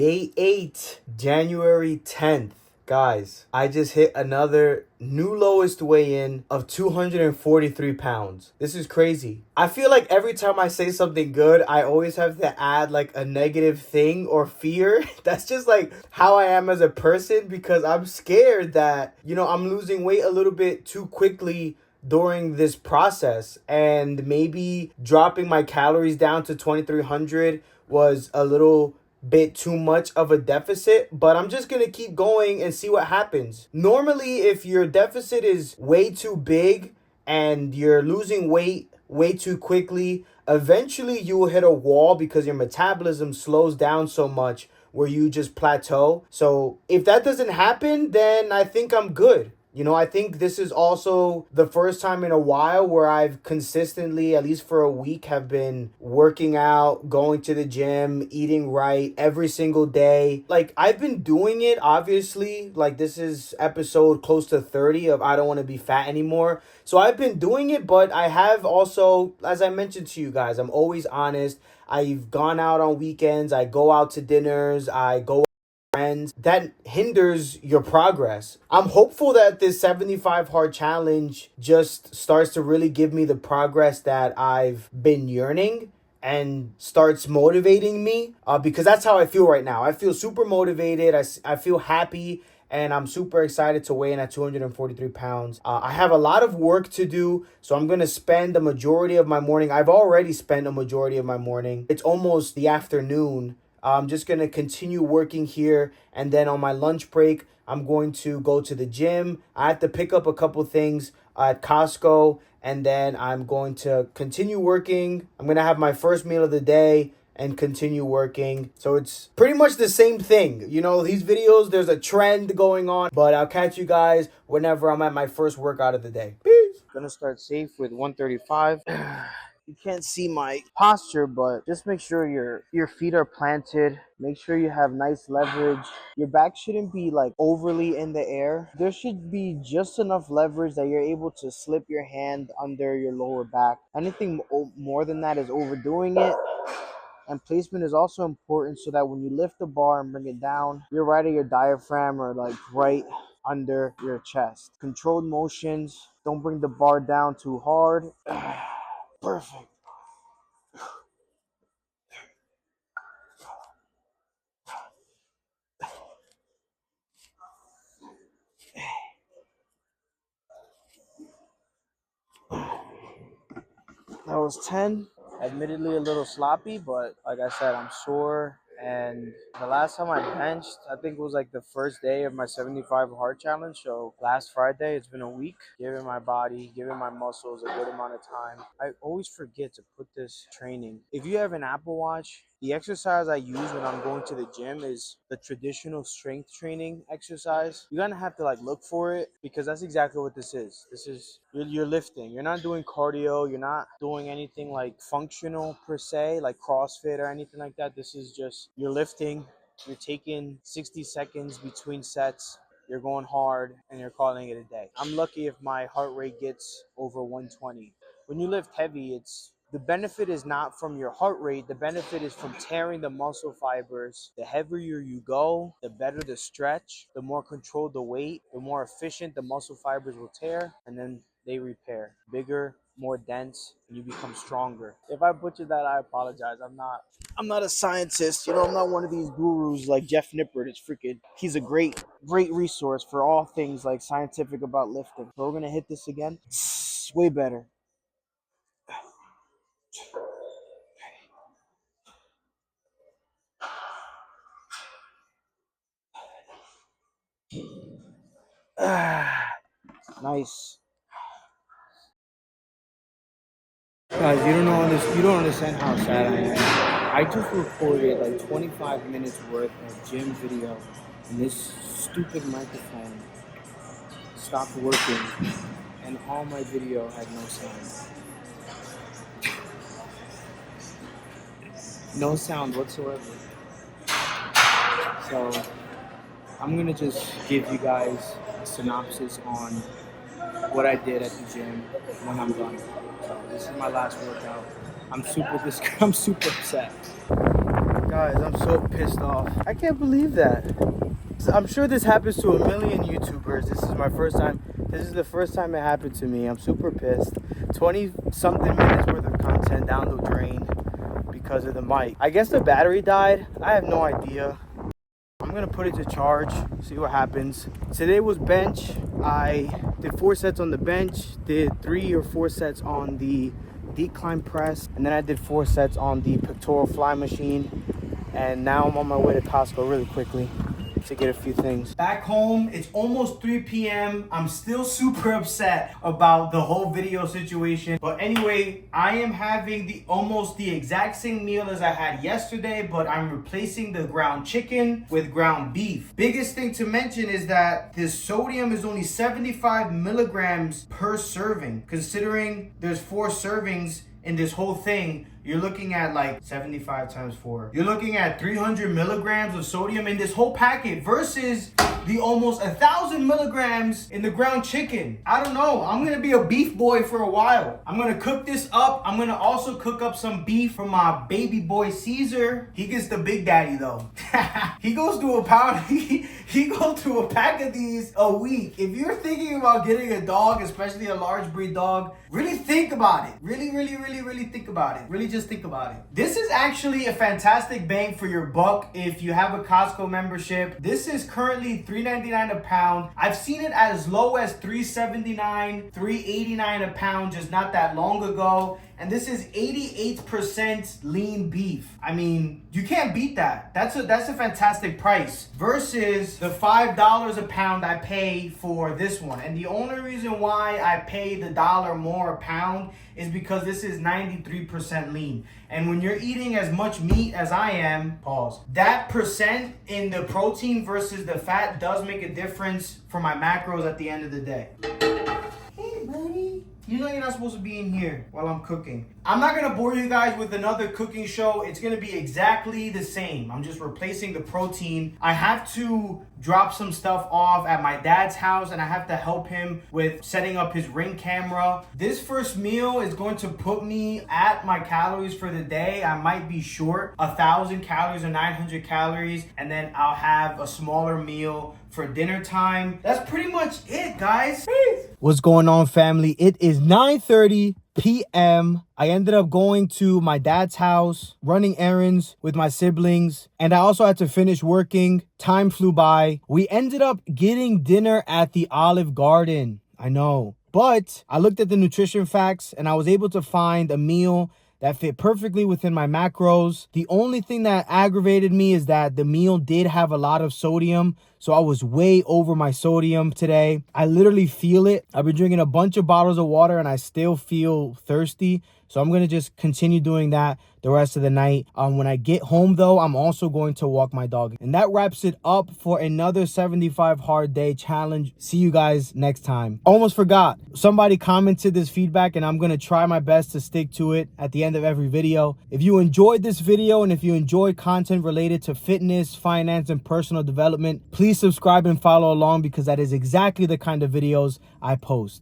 Day 8, January 10th. Guys, I just hit another new lowest weigh-in of 243 pounds. This is crazy. I feel like every time I say something good, I always have to add like a negative thing or fear. That's just like how I am as a person, because I'm scared that, I'm losing weight a little bit too quickly during this process, and maybe dropping my calories down to 2300 was a little bit too much of a deficit, but I'm just gonna keep going and see what happens. Normally, if your deficit is way too big and you're losing weight way too quickly, eventually you will hit a wall because your metabolism slows down so much where you just plateau. So if that doesn't happen, then I think I'm good. I think this is also the first time in a while where I've consistently, at least for a week, have been working out, going to the gym, eating right every single day. Like, I've been doing it, obviously. Like, this is episode close to 30 of I Don't Want to Be Fat Anymore. So I've been doing it, but I have also, as I mentioned to you guys, I'm always honest. I've gone out on weekends. I go out to dinners. I go friends. That hinders your progress. I'm hopeful that this 75 hard challenge just starts to really give me the progress that I've been yearning and starts motivating me, because that's how I feel right now. I feel super motivated. I feel happy, and I'm super excited to weigh in at 243 pounds. I have a lot of work to do, so I'm going to spend the majority of my morning. I've already spent a majority of my morning. It's almost the afternoon. I'm just going to continue working here, and then on my lunch break, I'm going to go to the gym. I have to pick up a couple things at Costco, and then I'm going to continue working. I'm going to have my first meal of the day and continue working. So it's pretty much the same thing. These videos, there's a trend going on, but I'll catch you guys whenever I'm at my first workout of the day. Peace. Gonna start safe with 135. You can't see my posture, but just make sure your feet are planted. Make sure you have nice leverage. Your back shouldn't be like overly in the air. There should be just enough leverage that you're able to slip your hand under your lower back. Anything more than that is overdoing it. And placement is also important so that when you lift the bar and bring it down, you're right at your diaphragm or like right under your chest. Controlled motions. Don't bring the bar down too hard. Perfect. That was 10. Admittedly a little sloppy, but like I said, I'm sore. And the last time I benched, I think it was like the first day of my 75 hard challenge. So last Friday, it's been a week. Giving my body, giving my muscles a good amount of time. I always forget to put this training. If you have an Apple Watch, the exercise I use when I'm going to the gym is the traditional strength training exercise. You're gonna have to like look for it, because that's exactly what this is. This is you're lifting. You're not doing cardio. You're not doing anything like functional per se, like CrossFit or anything like that. This is just you're lifting. You're taking 60 seconds between sets. You're going hard and you're calling it a day. I'm lucky if my heart rate gets over 120. When you lift heavy, the benefit is not from your heart rate. The benefit is from tearing the muscle fibers. The heavier you go, the better the stretch, the more controlled the weight, the more efficient the muscle fibers will tear, and then they repair. Bigger, more dense, and you become stronger. If I butchered that, I apologize. I'm not a scientist. I'm not one of these gurus like Jeff Nippert. He's a great resource for all things like scientific about lifting. So we're gonna hit this again. Way better. Nice. Guys, you don't understand how sad I am. I just recorded like 25 minutes worth of gym video, and this stupid microphone stopped working, and all my video had no sound. No sound whatsoever. So I'm gonna just give you guys a synopsis on what I did at the gym when I'm done. So this is my last workout. I'm super upset. Guys, I'm so pissed off. I can't believe that. I'm sure this happens to a million YouTubers. This is my first time. This is the first time it happened to me. I'm super pissed. 20 something minutes worth of content down the drain because of the mic. I guess the battery died. I have no idea. I'm gonna put it to charge, see what happens. Today was bench. I did 4 sets on the bench, did 3 or 4 sets on the decline press, and then I did 4 sets on the pectoral fly machine. And now I'm on my way to Costco really quickly to get a few things. Back home, it's almost 3 p.m. I'm still super upset about the whole video situation. But anyway, I am having almost the exact same meal as I had yesterday, but I'm replacing the ground chicken with ground beef. Biggest thing to mention is that the sodium is only 75 milligrams per serving. Considering there's 4 servings in this whole thing, you're looking at like 75 times 4. You're looking at 300 milligrams of sodium in this whole packet versus the almost 1,000 milligrams in the ground chicken. I don't know. I'm gonna be a beef boy for a while. I'm gonna cook this up. I'm gonna also cook up some beef for my baby boy Caesar. He gets the big daddy though. He goes to a pound. He goes to a pack of these a week. If you're thinking about getting a dog, especially a large breed dog, really think about it. Really think about it. Really just think about it. This is actually a fantastic bang for your buck if you have a Costco membership. This is currently $3.99 a pound. I've seen it as low as $3.79, $3.89 a pound just not that long ago. And this is 88% lean beef. I mean, you can't beat that. That's a fantastic price versus the $5 a pound I pay for this one. And the only reason why I pay the $1 more a pound is because this is 93% lean. And when you're eating as much meat as I am, that percent in the protein versus the fat does make a difference for my macros at the end of the day. Hey, buddy. You know you're not supposed to be in here while I'm cooking. I'm not gonna bore you guys with another cooking show. It's gonna be exactly the same. I'm just replacing the protein. I have to drop some stuff off at my dad's house and I have to help him with setting up his Ring camera. This first meal is going to put me at my calories for the day. I might be short 1,000 calories or 900 calories, and then I'll have a smaller meal for dinner time. That's pretty much it, guys. Peace. What's going on, family? It is 9:30 p.m. I ended up going to my dad's house, running errands with my siblings, and I also had to finish working. Time flew by. We ended up getting dinner at the Olive Garden. I know. But I looked at the nutrition facts and I was able to find a meal that fit perfectly within my macros. The only thing that aggravated me is that the meal did have a lot of sodium, so I was way over my sodium today. I literally feel it. I've been drinking a bunch of bottles of water and I still feel thirsty. So I'm going to just continue doing that the rest of the night. When I get home, though, I'm also going to walk my dog. And that wraps it up for another 75 hard day challenge. See you guys next time. Almost forgot. Somebody commented this feedback and I'm going to try my best to stick to it at the end of every video. If you enjoyed this video and if you enjoy content related to fitness, finance, and personal development, please subscribe and follow along because that is exactly the kind of videos I post.